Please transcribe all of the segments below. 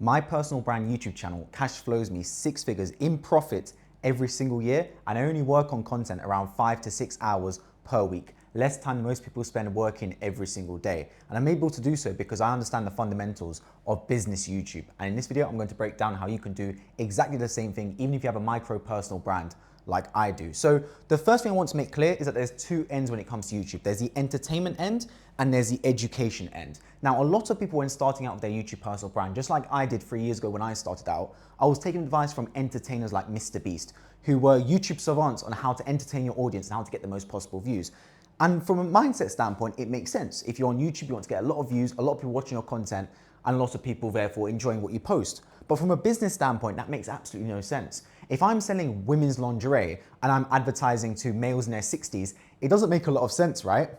My personal brand YouTube channel cash flows me 6 figures in profit every single year, and I only work on content around 5 to 6 hours per week, less time than most people spend working every single day. And I'm able to do so because I understand the fundamentals of business YouTube. And in this video, I'm going to break down how you can do exactly the same thing, even if you have a micro personal brand like I do. So the first thing I want to make clear is that there's two ends when it comes to YouTube. There's the entertainment end and there's the education end. Now, a lot of people when starting out with their YouTube personal brand, just like I did 3 years ago when I started out, I was taking advice from entertainers like Mr. Beast, who were YouTube savants on how to entertain your audience and how to get the most possible views. And from a mindset standpoint, it makes sense. If you're on YouTube, you want to get a lot of views, a lot of people watching your content, and a lot of people therefore enjoying what you post. But from a business standpoint, that makes absolutely no sense. If I'm selling women's lingerie and I'm advertising to males in their 60s, it doesn't make a lot of sense, right?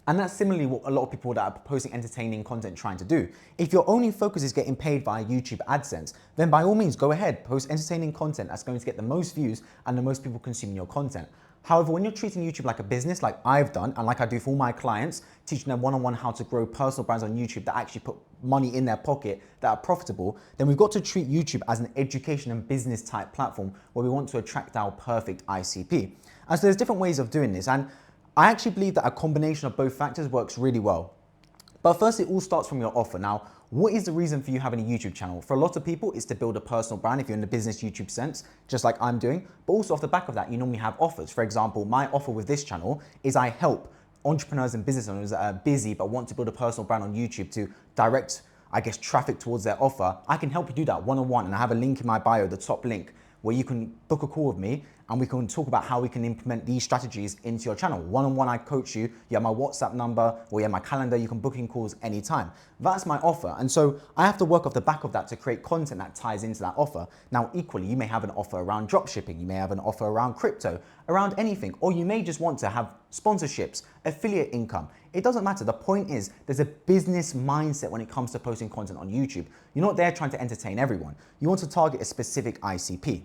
And that's similarly what a lot of people that are posting entertaining content trying to do. If your only focus is getting paid via YouTube AdSense, then by all means, go ahead, post entertaining content that's going to get the most views and the most people consuming your content. However, when you're treating YouTube like a business, like I've done, and like I do for all my clients, teaching them one-on-one how to grow personal brands on YouTube that actually put money in their pocket, that are profitable, then we've got to treat YouTube as an education and business type platform where we want to attract our perfect ICP. And so there's different ways of doing this. And I actually believe that a combination of both factors works really well. But first, it all starts from your offer. Now, what is the reason for you having a YouTube channel? For a lot of people, it's to build a personal brand if you're in the business YouTube sense, just like I'm doing. But also off the back of that, you normally have offers. For example, my offer with this channel is I help entrepreneurs and business owners that are busy but want to build a personal brand on YouTube to direct, I guess, traffic towards their offer. I can help you do that one-on-one, and I have a link in my bio, the top link, where you can book a call with me and we can talk about how we can implement these strategies into your channel. One-on-one, I coach you. You have my WhatsApp number or you have my calendar. You can book in calls anytime. That's my offer. And so I have to work off the back of that to create content that ties into that offer. Now, equally, you may have an offer around drop shipping. You may have an offer around crypto, around anything, or you may just want to have sponsorships, affiliate income. It doesn't matter. The point is there's a business mindset when it comes to posting content on YouTube. You're not there trying to entertain everyone. You want to target a specific ICP.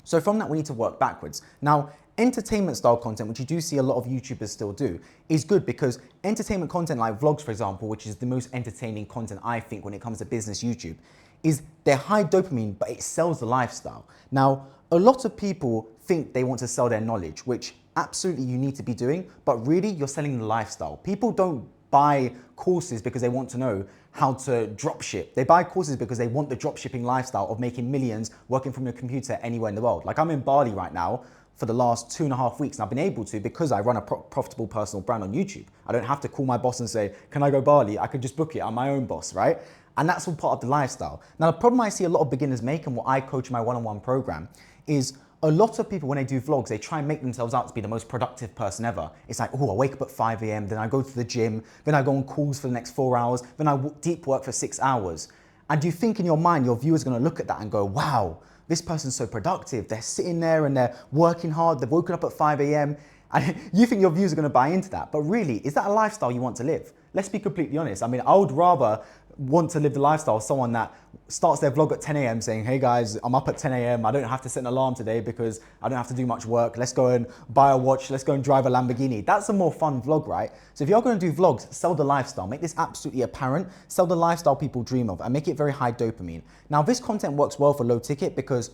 So from that, we need to work backwards. Now, entertainment style content, which you do see a lot of YouTubers still do, is good because entertainment content like vlogs, for example, which is the most entertaining content I think when it comes to business YouTube, is they're high dopamine, but it sells the lifestyle. Now, a lot of people think they want to sell their knowledge, which absolutely you need to be doing, but really you're selling the lifestyle. People don't buy courses because they want to know how to drop ship. They buy courses because they want the drop shipping lifestyle of making millions working from your computer anywhere in the world. Like I'm in Bali right now for the last 2.5 weeks, and I've been able to because I run a profitable personal brand on YouTube. I don't have to call my boss and say, can I go Bali? I can just book it. I'm my own boss, right? And that's all part of the lifestyle. Now, the problem I see a lot of beginners make, and what I coach in my one-on-one program, is a lot of people, when they do vlogs, they try and make themselves out to be the most productive person ever. It's like, oh, I wake up at 5 a.m., then I go to the gym, then I go on calls for the next 4 hours, then I deep work for 6 hours. And you think in your mind, your viewer's gonna look at that and go, wow, this person's so productive. They're sitting there and they're working hard. They've woken up at 5 a.m. And you think your viewers are gonna buy into that. But really, is that a lifestyle you want to live? Let's be completely honest. I mean, I would rather want to live the lifestyle of someone that starts their vlog at 10 a.m. saying, hey guys, I'm up at 10 a.m. I don't have to set an alarm today because I don't have to do much work. Let's go and buy a watch. Let's go and drive a Lamborghini. That's a more fun vlog, right? So if you're going to do vlogs, sell the lifestyle. Make this absolutely apparent. Sell the lifestyle people dream of and make it very high dopamine. Now, this content works well for low ticket because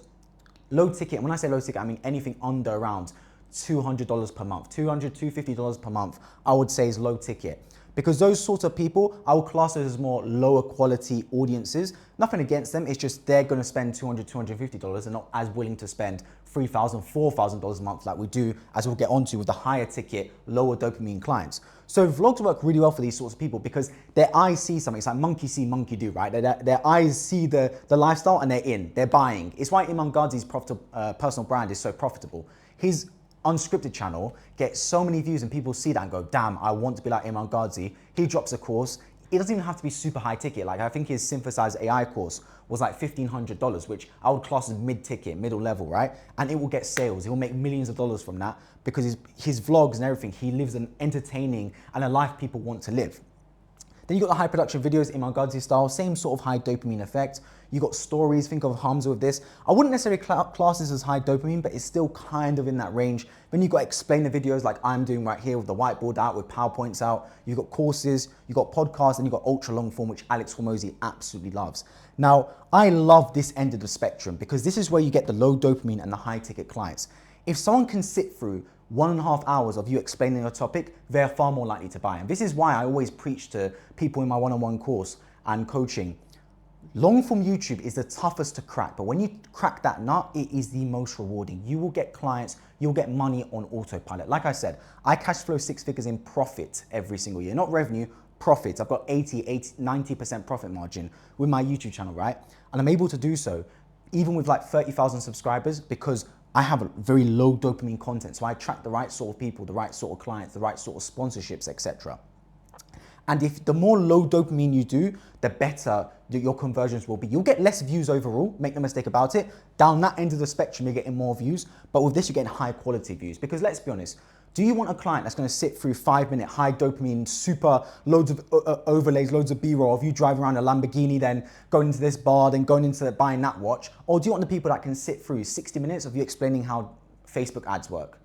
low ticket, and when I say low ticket, I mean anything under around $200 per month. $200, $250 per month, I would say is low ticket. Because those sorts of people, I would class those as more lower quality audiences. Nothing against them, it's just they're gonna spend $200, $250 and not as willing to spend $3,000, $4,000 a month like we do, as we'll get onto with the higher ticket, lower dopamine clients. So vlogs work really well for these sorts of people because their eyes see something. It's like monkey see, monkey do, right? Their eyes see the lifestyle and they're in, they're buying. It's why Imam Ghazi's personal brand is so profitable. His unscripted channel gets so many views and people see that and go, damn, I want to be like Imam Ghazi. He drops a course. It doesn't even have to be super high ticket. Like I think his synthesized AI course was like $1,500, which I would class as mid-ticket, middle level, right? And it will get sales. He will make millions of dollars from that because his vlogs and everything, he lives an entertaining and a life people want to live. Then you got the high production videos in my Gudsy style, same sort of high dopamine effect. You got stories, think of Hamza with this. I wouldn't necessarily class this as high dopamine, but it's still kind of in that range. Then you got explainer videos like I'm doing right here with the whiteboard out, with PowerPoints out. You got courses, you got podcasts, and you got ultra long form, which Alex Hormozi absolutely loves. Now, I love this end of the spectrum because this is where you get the low dopamine and the high ticket clients. If someone can sit through 1.5 hours of you explaining a topic, they're far more likely to buy. And this is why I always preach to people in my one-on-one course and coaching. Long form YouTube is the toughest to crack, but when you crack that nut, it is the most rewarding. You will get clients, you'll get money on autopilot. Like I said, I cash flow 6 figures in profit every single year, not revenue, profit. I've got 90% profit margin with my YouTube channel, right? And I'm able to do so even with like 30,000 subscribers because I have a very low dopamine content. So I attract the right sort of people, the right sort of clients, the right sort of sponsorships, etc. And if the more low dopamine you do, the better your conversions will be. You'll get less views overall, make no mistake about it. Down that end of the spectrum, you're getting more views, but with this, you're getting high quality views. Because let's be honest, do you want a client that's gonna sit through 5-minute high dopamine, super loads of overlays, loads of B-roll of you driving around a Lamborghini, then going into this bar, then going into buying that watch? Or do you want the people that can sit through 60 minutes of you explaining how Facebook ads work?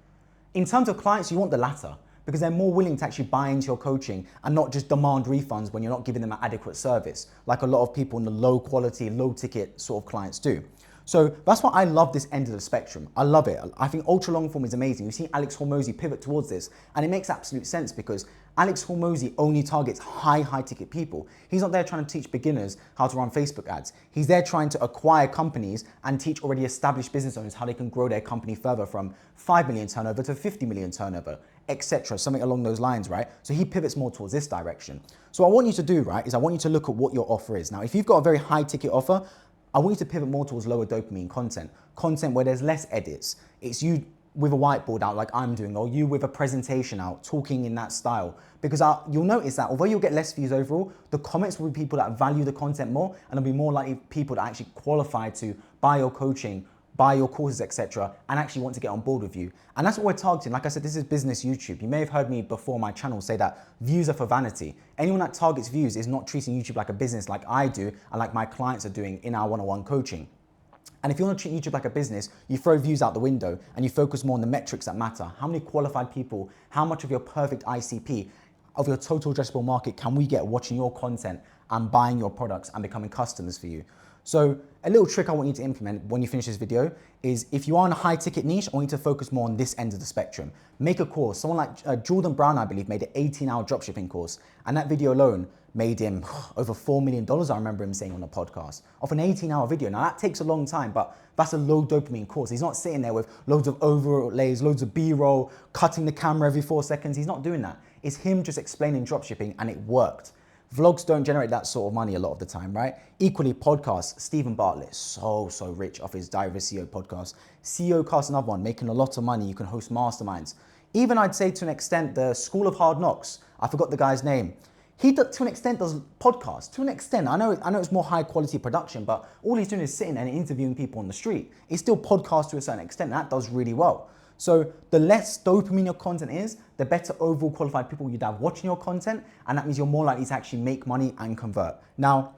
In terms of clients, you want the latter, because they're more willing to actually buy into your coaching and not just demand refunds when you're not giving them an adequate service, like a lot of people in the low quality, low ticket sort of clients do. So that's why I love this end of the spectrum. I love it. I think ultra long form is amazing. You've seen Alex Hormozi pivot towards this, and it makes absolute sense because Alex Hormozi only targets high ticket people. He's not there trying to teach beginners how to run Facebook ads. He's there trying to acquire companies and teach already established business owners how they can grow their company further from 5 million turnover to 50 million turnover, etc. Something along those lines, right? So he pivots more towards this direction. So what I want you to do, right, is I want you to look at what your offer is. Now, if you've got a very high ticket offer, I want you to pivot more towards lower dopamine content where there's less edits. It's you with a whiteboard out like I'm doing, or you with a presentation out, talking in that style. Because you'll notice that although you'll get less views overall, the comments will be people that value the content more, and there'll be more likely people that actually qualify to buy your coaching, buy your courses, etc., and actually want to get on board with you. And that's what we're targeting. Like I said, this is business YouTube. You may have heard me before on my channel say that views are for vanity. Anyone that targets views is not treating YouTube like a business like I do and like my clients are doing in our one-on-one coaching. And if you want to treat YouTube like a business, you throw views out the window and you focus more on the metrics that matter. How many qualified people, how much of your perfect ICP, of your total addressable market can we get watching your content and buying your products and becoming customers for you? So a little trick I want you to implement when you finish this video is if you are in a high ticket niche, I want you to focus more on this end of the spectrum. Make a course. Someone like Jordan Brown, I believe, made an 18-hour dropshipping course. And that video alone made him over $4 million, I remember him saying on a podcast, off an 18-hour video. Now that takes a long time, but that's a low dopamine course. He's not sitting there with loads of overlays, loads of B-roll, cutting the camera every 4 seconds. He's not doing that. It's him just explaining dropshipping, and it worked. Vlogs don't generate that sort of money a lot of the time, right? Equally, podcasts. Stephen Bartlett, so rich off his Diary CEO podcast. CEO Cast, another one, making a lot of money. You can host masterminds. Even I'd say to an extent, the School of Hard Knocks. I forgot the guy's name. He, to an extent, does podcasts. To an extent, I know it's more high quality production, but all he's doing is sitting there and interviewing people on the street. It's still podcast to a certain extent, and that does really well. So the less dopamine your content is, the better overall qualified people you'd have watching your content, and that means you're more likely to actually make money and convert. Now,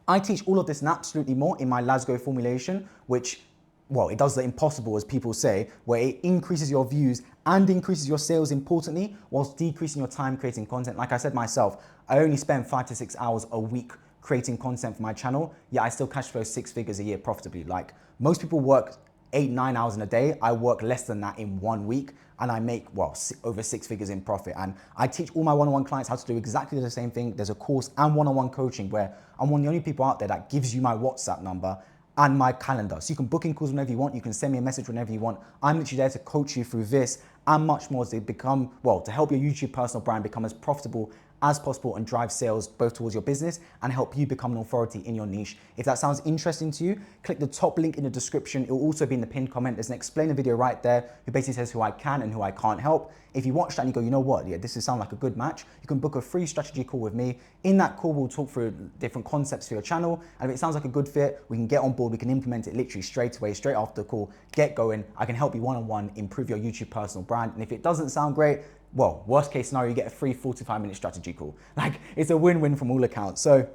I teach all of this and absolutely more in my Lasgo formulation, which, well, it does the impossible, as people say, where it increases your views and increases your sales importantly, whilst decreasing your time creating content. Like I said myself, I only spend 5 to 6 hours a week creating content for my channel, yet I still cash flow 6 figures a year profitably. Like most people work 8-9 hours in a day. I work less than that in 1 week, and I make, well, over 6 figures in profit. And I teach all my one-on-one clients how to do exactly the same thing. There's a course and one-on-one coaching where I'm one of the only people out there that gives you my WhatsApp number and my calendar. So you can book in calls whenever you want. You can send me a message whenever you want. I'm literally there to coach you through this and much more to become, well, to help your YouTube personal brand become as profitable as possible and drive sales both towards your business and help you become an authority in your niche. If that sounds interesting to you, click the top link in the description. It will also be in the pinned comment. There's an explainer video right there who basically says who I can and who I can't help. If you watch that and you go, you know what, yeah, this sounds like a good match, you can book a free strategy call with me. In that call, we'll talk through different concepts for your channel. And if it sounds like a good fit, we can get on board, we can implement it literally straight away, straight after the call, get going. I can help you one-on-one, improve your YouTube personal brand. And if it doesn't sound great, well, worst case scenario, you get a free 45-minute strategy call. Like, it's a win-win from all accounts. So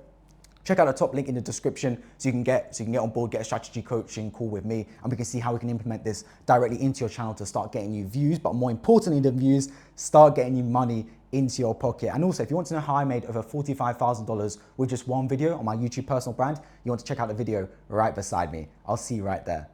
check out the top link in the description so you can get on board, get a strategy coaching call with me, and we can see how we can implement this directly into your channel to start getting you views, but more importantly than views, start getting you money into your pocket. And also, if you want to know how I made over $45,000 with just one video on my YouTube personal brand, you want to check out the video right beside me. I'll see you right there.